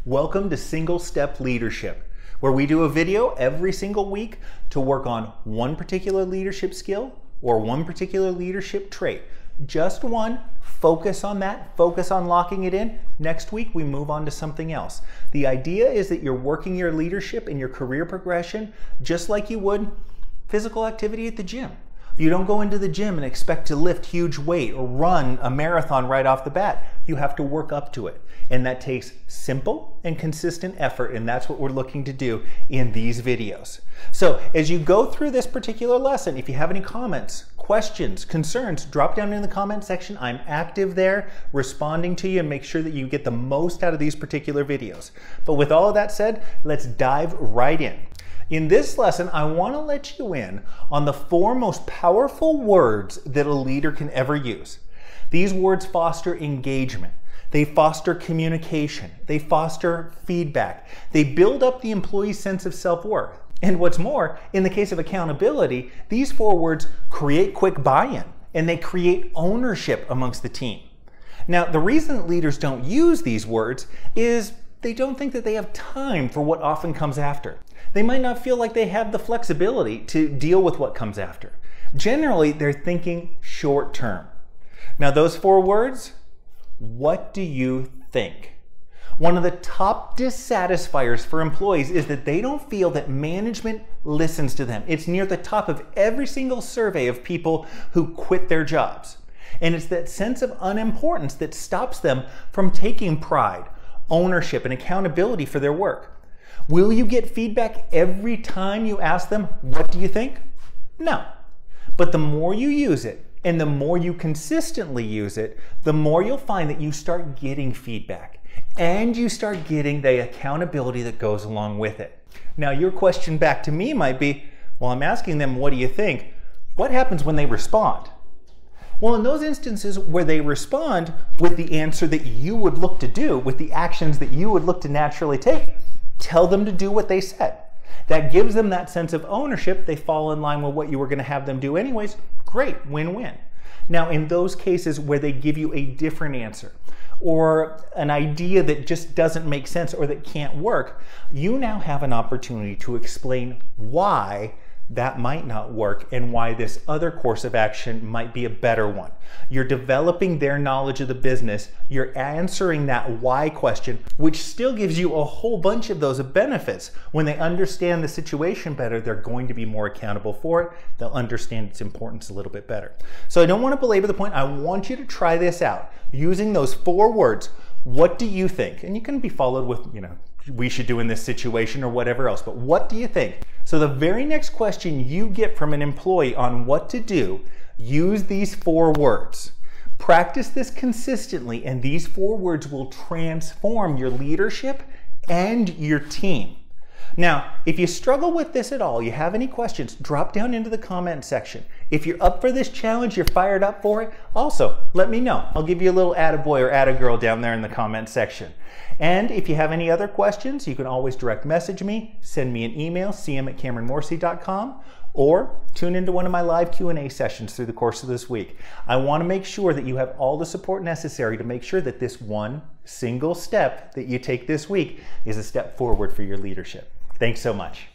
Welcome to Single Step Leadership, where we do a video every single week to work on one particular leadership skill or one particular leadership trait. Just one, focus on that, focus on locking it in. Next week, we move on to something else. The idea is that you're working your leadership and your career progression just like you would physical activity at the gym. You don't go into the gym and expect to lift huge weight or run a marathon right off the bat. You have to work up to it. And that takes simple and consistent effort, and that's what we're looking to do in these videos. So as you go through this particular lesson, if you have any comments, questions, concerns, drop down in the comment section. I'm active there, responding to you, and make sure that you get the most out of these particular videos. But with all of that said, let's dive right in. In this lesson, I want to let you in on the 4 most powerful words that a leader can ever use. These words foster engagement. They foster communication. They foster feedback. They build up the employee's sense of self-worth. And what's more, in the case of accountability, these 4 words create quick buy-in and they create ownership amongst the team. Now, the reason that leaders don't use these words is they don't think that they have time for what often comes after. They might not feel like they have the flexibility to deal with what comes after. Generally, they're thinking short term. Now, those 4 words, what do you think? One of the top dissatisfiers for employees is that they don't feel that management listens to them. It's near the top of every single survey of people who quit their jobs. And it's that sense of unimportance that stops them from taking pride, ownership, and accountability for their work. Will you get feedback every time you ask them, what do you think? No. But the more you use it, and the more you consistently use it, the more you'll find that you start getting feedback and you start getting the accountability that goes along with it. Now, your question back to me might be, well, I'm asking them, what do you think? What happens when they respond? Well, in those instances where they respond with the answer that you would look to do, with the actions that you would look to naturally take, tell them to do what they said. That gives them that sense of ownership. They fall in line with what you were going to have them do anyways. Great, win-win. Now, in those cases where they give you a different answer or an idea that just doesn't make sense or that can't work, you now have an opportunity to explain why that might not work and why this other course of action might be a better one. You're developing their knowledge of the business. You're answering that why question, which still gives you a whole bunch of those benefits. When they understand the situation better, they're going to be more accountable for it. They'll understand its importance a little bit better. So I don't want to belabor the point. I want you to try this out using those 4 words. What do you think? And you can be followed with, we should do in this situation or whatever else, but what do you think? So the very next question you get from an employee on what to do, use these 4 words. Practice this consistently, and these 4 words will transform your leadership and your team. Now, if you struggle with this at all, you have any questions, drop down into the comment section. If you're up for this challenge, you're fired up for it, also let me know. I'll give you a little attaboy or attagirl down there in the comment section. And if you have any other questions, you can always direct message me, send me an email, cm@cameronmorsey.com, or tune into one of my live Q&A sessions through the course of this week. I want to make sure that you have all the support necessary to make sure that this one single step that you take this week is a step forward for your leadership. Thanks so much.